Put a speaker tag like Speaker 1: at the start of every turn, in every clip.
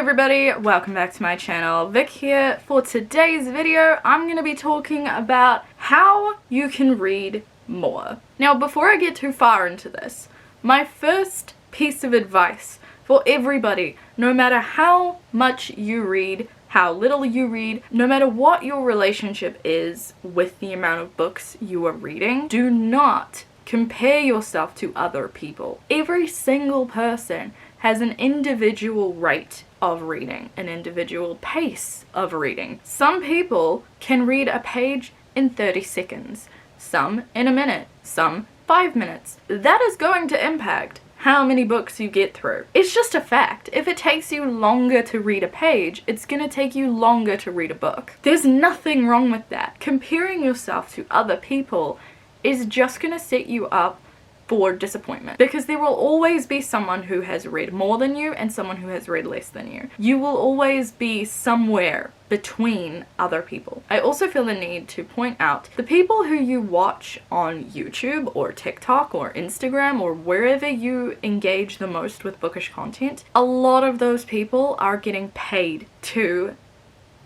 Speaker 1: everybody, welcome back to my channel. Vic here. For today's video, I'm going to be talking about how you can read more. Now, before I get too far into this, my first piece of advice for everybody, no matter how much you read, how little you read, no matter what your relationship is with the amount of books you are reading, do not compare yourself to other people. Every single person has an individual rate of reading, an individual pace of reading. Some people can read a page in 30 seconds, some in a minute, some 5 minutes. That is going to impact how many books you get through. It's just a fact. If it takes you longer to read a page, it's gonna take you longer to read a book. There's nothing wrong with that. Comparing yourself to other people is just gonna set you up for disappointment, because there will always be someone who has read more than you and someone who has read less than you. You will always be somewhere between other people. I also feel the need to point out the people who you watch on YouTube or TikTok or Instagram or wherever you engage the most with bookish content. A lot of those people are getting paid to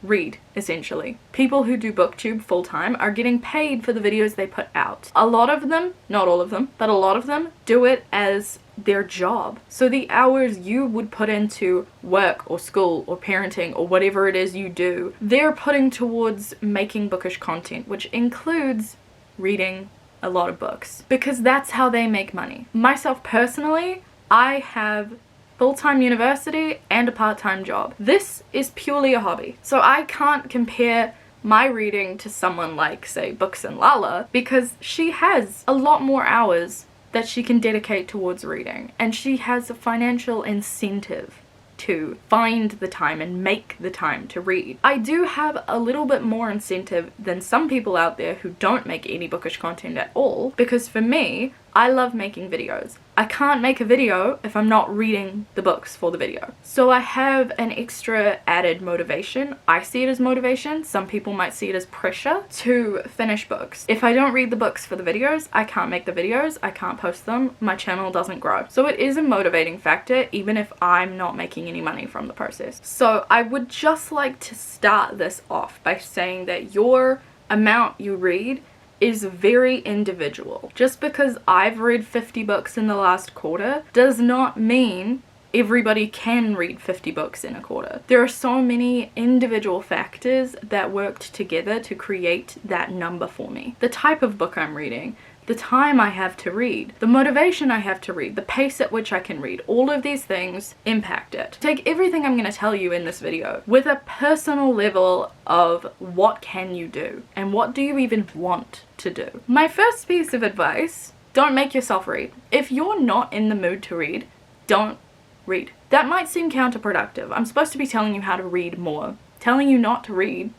Speaker 1: read, essentially. People who do booktube full-time are getting paid for the videos they put out. A lot of them, not all of them, but a lot of them do it as their job. So the hours you would put into work or school or parenting or whatever it is you do, they're putting towards making bookish content, which includes reading a lot of books, because that's how they make money. Myself personally, I have full-time university and a part-time job. This is purely a hobby. So I can't compare my reading to someone like, say, Books and Lala, because she has a lot more hours that she can dedicate towards reading, and she has a financial incentive to find the time and make the time to read. I do have a little bit more incentive than some people out there who don't make any bookish content at all, because for me, I love making videos. I can't make a video if I'm not reading the books for the video. So I have an extra added motivation. I see it as motivation. Some people might see it as pressure to finish books. If I don't read the books for the videos, I can't make the videos, I can't post them, my channel doesn't grow. So it is a motivating factor, even if I'm not making any money from the process. So I would just like to start this off by saying that your amount you read is very individual. Just because I've read 50 books in the last quarter does not mean everybody can read 50 books in a quarter. There are so many individual factors that worked together to create that number for me. The type of book I'm reading, the time I have to read, the motivation I have to read, the pace at which I can read, all of these things impact it. Take everything I'm going to tell you in this video with a personal level of what can you do and what do you even want to do. My first piece of advice, don't make yourself read. If you're not in the mood to read, don't read. That might seem counterproductive. I'm supposed to be telling you how to read more. Telling you not to read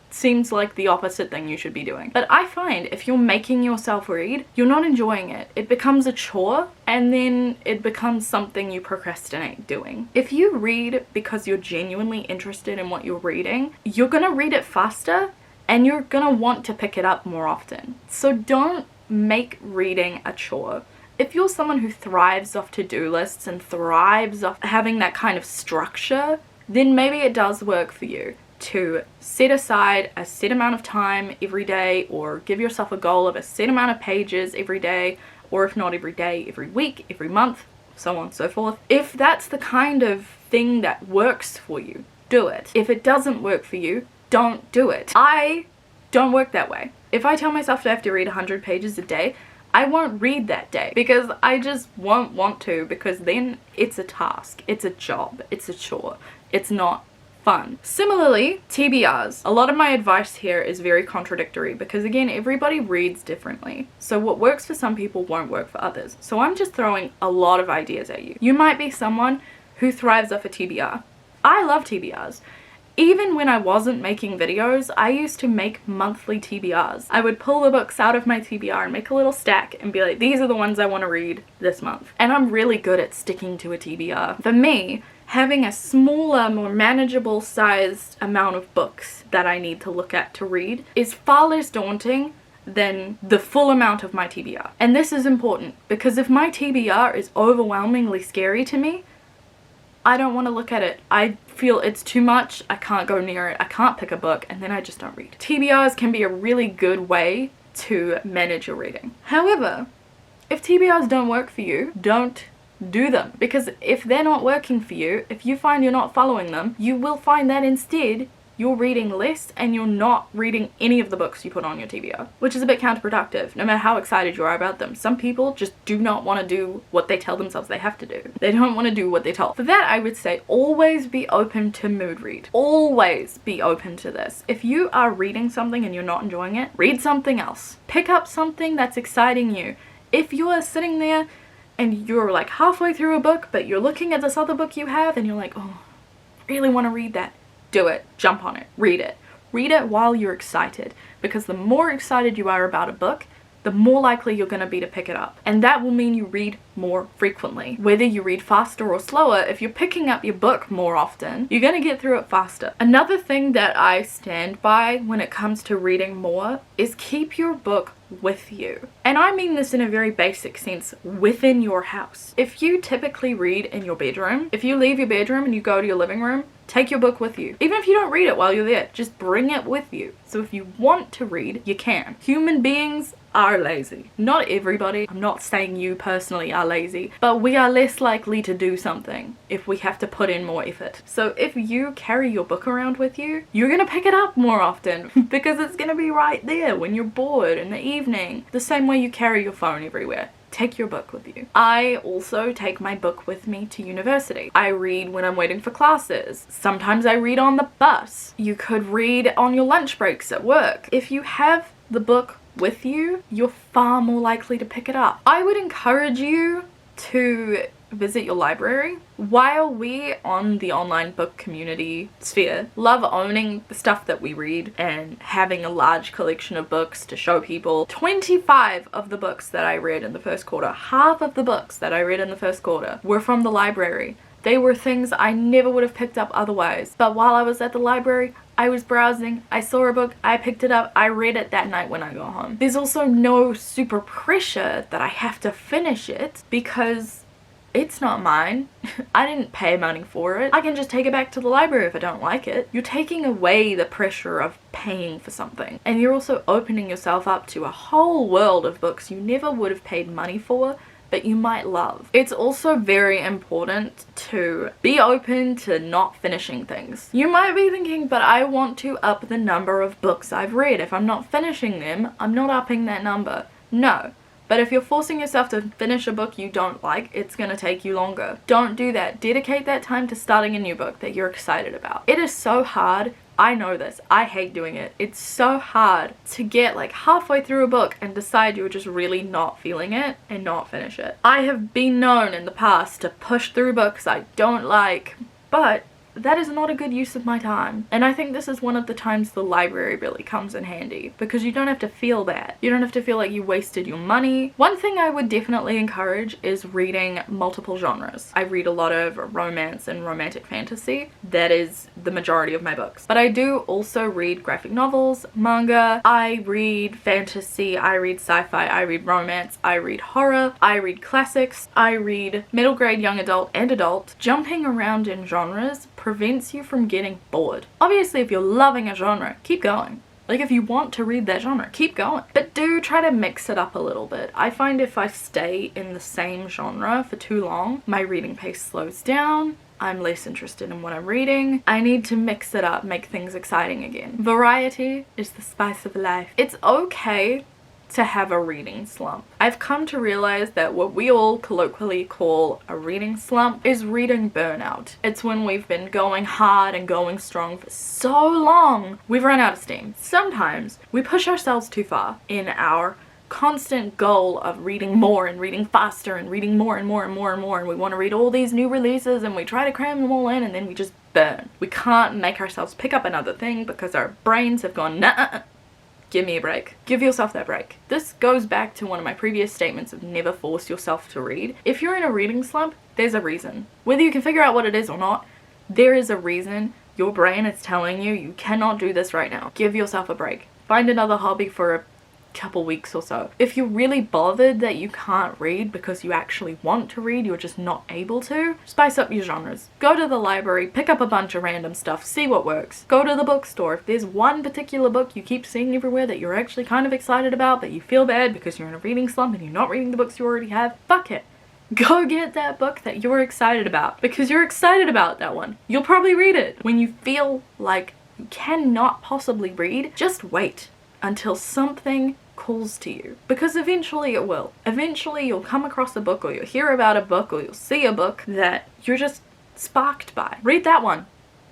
Speaker 1: seems like the opposite thing you should be doing. But I find if you're making yourself read, you're not enjoying it. It becomes a chore, and then it becomes something you procrastinate doing. If you read because you're genuinely interested in what you're reading, you're gonna read it faster and you're gonna want to pick it up more often. So don't make reading a chore. If you're someone who thrives off to-do lists and thrives off having that kind of structure, then maybe it does work for you to set aside a set amount of time every day, or give yourself a goal of a set amount of pages every day, or if not every day, every week, every month, so on and so forth. If that's the kind of thing that works for you, do it. If it doesn't work for you, don't do it. I don't work that way. If I tell myself I have to read 100 pages a day, I won't read that day, because I just won't want to, because then it's a task, it's a job, it's a chore, it's not fun. Similarly, TBRs. A lot of my advice here is very contradictory, because again, everybody reads differently. So what works for some people won't work for others. So I'm just throwing a lot of ideas at you. You might be someone who thrives off a TBR. I love TBRs. Even when I wasn't making videos, I used to make monthly TBRs. I would pull the books out of my TBR and make a little stack and be like, these are the ones I want to read this month. And I'm really good at sticking to a TBR. For me, having a smaller, more manageable sized amount of books that I need to look at to read is far less daunting than the full amount of my TBR. And this is important, because if my TBR is overwhelmingly scary to me, I don't want to look at it. I feel it's too much. I can't go near it. I can't pick a book, and then I just don't read. TBRs can be a really good way to manage your reading. However, if TBRs don't work for you, don't do them. Because if they're not working for you, if you find you're not following them, you will find that instead you're reading less and you're not reading any of the books you put on your TBR, which is a bit counterproductive, no matter how excited you are about them. Some people just do not want to do what they tell themselves they have to do. They don't want to do what they're told. For that, I would say always be open to mood read. Always be open to this. If you are reading something and you're not enjoying it, read something else. Pick up something that's exciting you. If you are sitting there and you're like halfway through a book, but you're looking at this other book you have and you're like, oh, I really want to read that. Do it. Jump on it. Read it. Read it while you're excited, because the more excited you are about a book, the more likely you're going to be to pick it up. And that will mean you read more frequently. Whether you read faster or slower, if you're picking up your book more often, you're going to get through it faster. Another thing that I stand by when it comes to reading more is keep your book with you. And I mean this in a very basic sense, within your house. If you typically read in your bedroom, if you leave your bedroom and you go to your living room, take your book with you. Even if you don't read it while you're there, just bring it with you. So if you want to read, you can. Human beings are lazy. Not everybody, I'm not saying you personally are lazy, but we are less likely to do something if we have to put in more effort. So if you carry your book around with you, you're gonna pick it up more often because it's gonna be right there when you're bored in the evening. The same way you carry your phone everywhere. Take your book with you. I also take my book with me to university. I read when I'm waiting for classes. Sometimes I read on the bus. You could read on your lunch breaks at work. If you have the book with you, you're far more likely to pick it up. I would encourage you to visit your library. While we on the online book community sphere love owning the stuff that we read and having a large collection of books to show people, 25 of the books that I read in the first quarter, half of the books that I read in the first quarter were from the library. They were things I never would have picked up otherwise. But while I was at the library, I was browsing, I saw a book, I picked it up, I read it that night when I got home. There's also no super pressure that I have to finish it because it's not mine. I didn't pay money for it. I can just take it back to the library if I don't like it. You're taking away the pressure of paying for something. And you're also opening yourself up to a whole world of books you never would have paid money for, but you might love. It's also very important to be open to not finishing things. You might be thinking, but I want to up the number of books I've read. If I'm not finishing them, I'm not upping that number. No. But if you're forcing yourself to finish a book you don't like, it's gonna take you longer. Don't do that. Dedicate that time to starting a new book that you're excited about. It is so hard. I know this. I hate doing it. It's so hard to get like halfway through a book and decide you're just really not feeling it and not finish it. I have been known in the past to push through books I don't like, but that is not a good use of my time. And I think this is one of the times the library really comes in handy, because you don't have to feel that. You don't have to feel like you wasted your money. One thing I would definitely encourage is reading multiple genres. I read a lot of romance and romantic fantasy. That is the majority of my books. But I do also read graphic novels, manga, I read fantasy, I read sci-fi, I read romance, I read horror, I read classics, I read middle grade, young adult, and adult. Jumping around in genres prevents you from getting bored. Obviously, if you're loving a genre, keep going. Like, if you want to read that genre, keep going. But do try to mix it up a little bit. I find if I stay in the same genre for too long, my reading pace slows down. I'm less interested in what I'm reading. I need to mix it up, make things exciting again. Variety is the spice of life. It's okay to have a reading slump. I've come to realize that what we all colloquially call a reading slump is reading burnout. It's when we've been going hard and going strong for so long, we've run out of steam. Sometimes we push ourselves too far in our constant goal of reading more and reading faster and reading more and more and more and more, and we want to read all these new releases and we try to cram them all in, and then we just burn. We can't make ourselves pick up another thing because our brains have gone, nah, give me a break. Give yourself that break. This goes back to one of my previous statements of never force yourself to read. If you're in a reading slump, there's a reason. Whether you can figure out what it is or not, there is a reason. Your brain is telling you you cannot do this right now. Give yourself a break. Find another hobby for couple weeks or so. If you're really bothered that you can't read because you actually want to read, you're just not able to, spice up your genres. Go to the library, pick up a bunch of random stuff, see what works. Go to the bookstore. If there's one particular book you keep seeing everywhere that you're actually kind of excited about, but you feel bad because you're in a reading slump and you're not reading the books you already have, fuck it. Go get that book that you're excited about because you're excited about that one. You'll probably read it. When you feel like you cannot possibly read, just wait until something calls to you, because eventually it will. Eventually you'll come across a book, or you'll hear about a book, or you'll see a book that you're just sparked by. Read that one.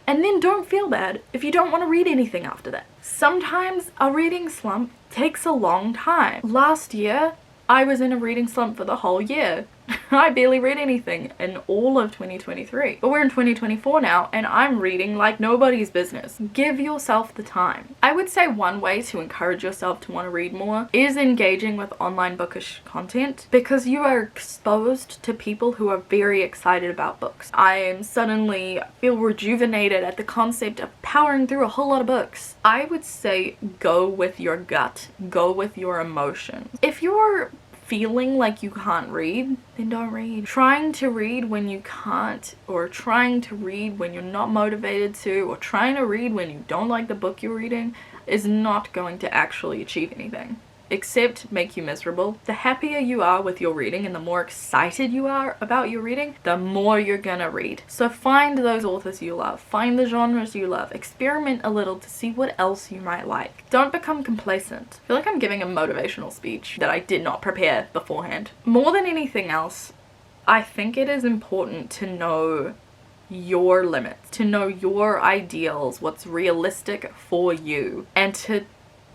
Speaker 1: And then don't feel bad if you don't want to read anything after that. Sometimes a reading slump takes a long time. Last year, I was in a reading slump for the whole year. I barely read anything in all of 2023. But we're in 2024 now, and I'm reading like nobody's business. Give yourself the time. I would say one way to encourage yourself to want to read more is engaging with online bookish content, because you are exposed to people who are very excited about books. I suddenly feel rejuvenated at the concept of powering through a whole lot of books. I would say go with your gut. Go with your emotions. If you're feeling like you can't read, then don't read. Trying to read when you can't, or trying to read when you're not motivated to, or trying to read when you don't like the book you're reading is not going to actually achieve anything, except make you miserable. The happier you are with your reading and the more excited you are about your reading, the more you're gonna read. So find those authors you love, find the genres you love, experiment a little to see what else you might like. Don't become complacent. I feel like I'm giving a motivational speech that I did not prepare beforehand. More than anything else, I think it is important to know your limits, to know your ideals, what's realistic for you, and to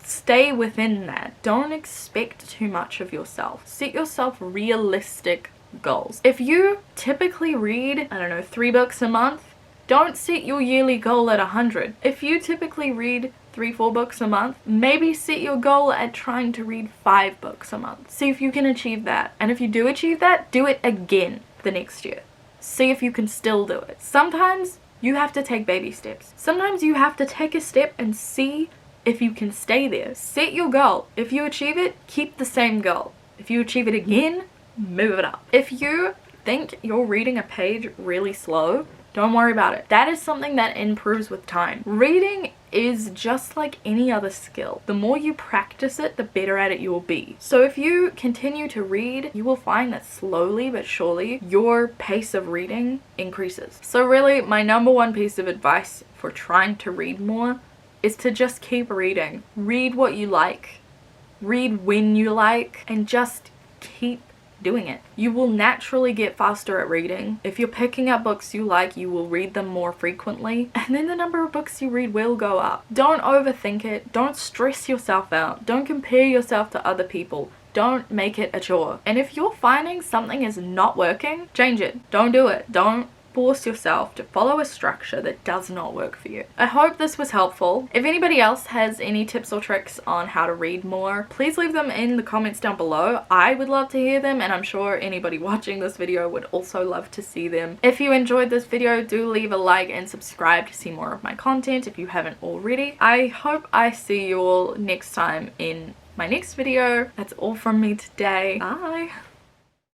Speaker 1: stay within that. Don't expect too much of yourself. Set yourself realistic goals. If you typically read, I don't know, 3 books a month, don't set your yearly goal at 100. If you typically read 3-4 books a month, maybe set your goal at trying to read 5 books a month. See if you can achieve that. And if you do achieve that, do it again the next year. See if you can still do it. Sometimes you have to take baby steps. Sometimes you have to take a step and see if you can stay there. Set your goal. If you achieve it, keep the same goal. If you achieve it again, move it up. If you think you're reading a page really slow, don't worry about it. That is something that improves with time. Reading is just like any other skill. The more you practice it, the better at it you will be. So if you continue to read, you will find that slowly but surely your pace of reading increases. So really, my number one piece of advice for trying to read more is to just keep reading. Read what you like, read when you like, and just keep doing it. You will naturally get faster at reading. If you're picking up books you like, you will read them more frequently, and then the number of books you read will go up. Don't overthink it. Don't stress yourself out. Don't compare yourself to other people. Don't make it a chore. And if you're finding something is not working, change it. Don't do it. Don't force yourself to follow a structure that does not work for you. I hope this was helpful. If anybody else has any tips or tricks on how to read more, please leave them in the comments down below. I would love to hear them, and I'm sure anybody watching this video would also love to see them. If you enjoyed this video, do leave a like and subscribe to see more of my content if you haven't already. I hope I see you all next time in my next video. That's all from me today. Bye!